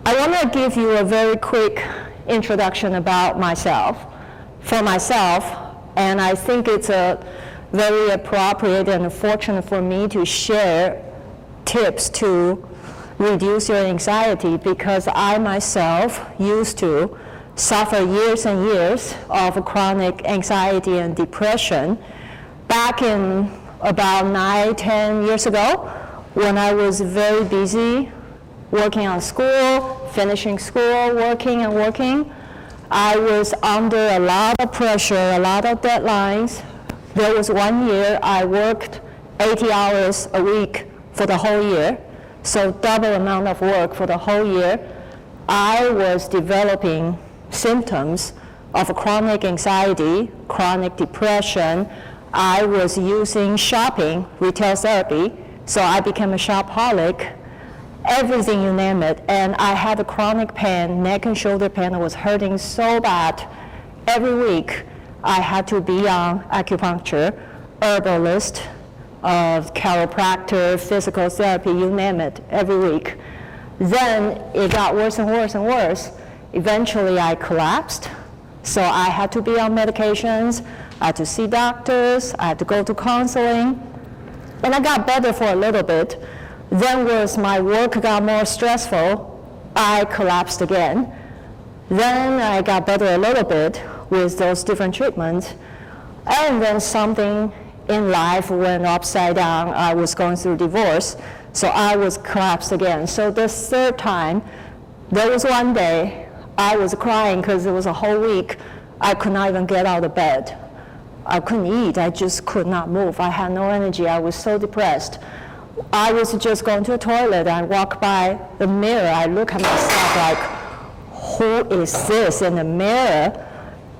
I want to give you a very quick introduction about myself, and I think it's very appropriate and fortunate for me to share tips to reduce your anxiety, because I myself used to suffer years and years of chronic anxiety and depression back in about 9-10 years ago, when I was very busy working on school, finishing school, working. I was under a lot of pressure, a lot of deadlines. There was 1 year I worked 80 hours a week for the whole year, so double amount of work for the whole year. I was developing symptoms of chronic anxiety, chronic depression. I was using shopping, retail therapy, so I became a shopaholic, everything you name it. And I had a chronic pain, neck and shoulder pain. It was hurting so bad. Every week I had to be on acupuncture, herbalist, chiropractor, physical therapy, you name it, every week. Then it got worse and worse and worse. Eventually I collapsed, so I had to be on medications, I had to see doctors, I had to go to counseling, and I got better for a little bit. Then as my work got more stressful, I collapsed again. Then I got better a little bit with those different treatments, and then something in life went upside down. I was going through divorce, so I was collapsed again. So the third time, there was one day I was crying because it was a whole week I could not even get out of bed. I couldn't eat, I just could not move. I had no energy, I was so depressed. I was just going to the toilet, I walk by the mirror, I look at myself like, who is this in the mirror?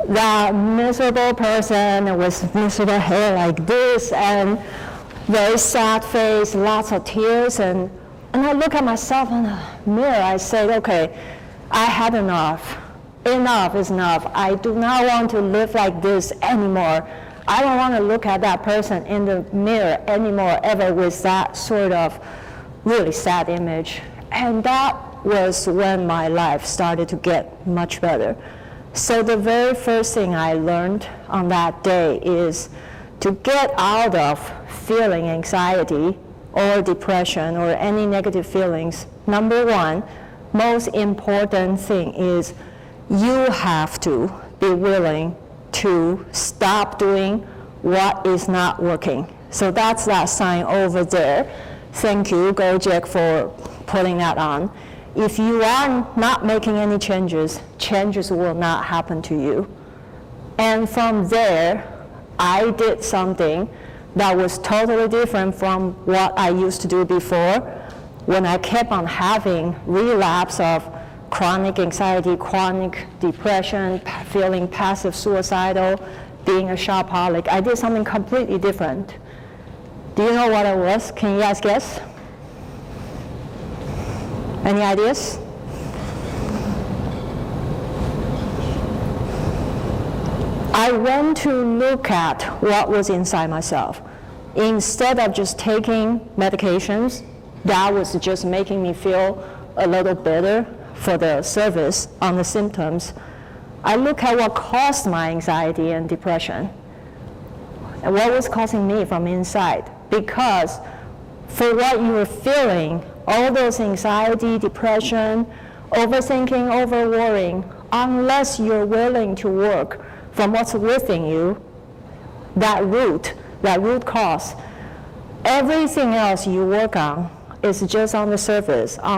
That miserable person with miserable hair like this, and very sad face, lots of tears, and I look at myself in the mirror, I said, okay, I had enough. Enough is enough. I do not want to live like this anymore. I don't want to look at that person in the mirror anymore, ever, with that sort of really sad image. And that was when my life started to get much better. So the very first thing I learned on that day is to get out of feeling anxiety or depression or any negative feelings. Number one, most important thing is you have to be willing to stop doing what is not working. So that's that sign over there. Thank you, Gojek, for putting that on. If you are not making any changes, changes will not happen to you. And from there, I did something that was totally different from what I used to do before, when I kept on having relapse of chronic anxiety, chronic depression, feeling passive suicidal, being a shopaholic. I did something completely different. Do you know what it was? Can you guys guess? Any ideas? I went to look at what was inside myself. Instead of just taking medications, that was just making me feel a little better for the service on the symptoms. I look at what caused my anxiety and depression, and what was causing me from inside. Because for what you were feeling, all those anxiety, depression, overthinking, over-worrying, unless you're willing to work from what's within you, that root cause, everything else you work on is just on the surface, on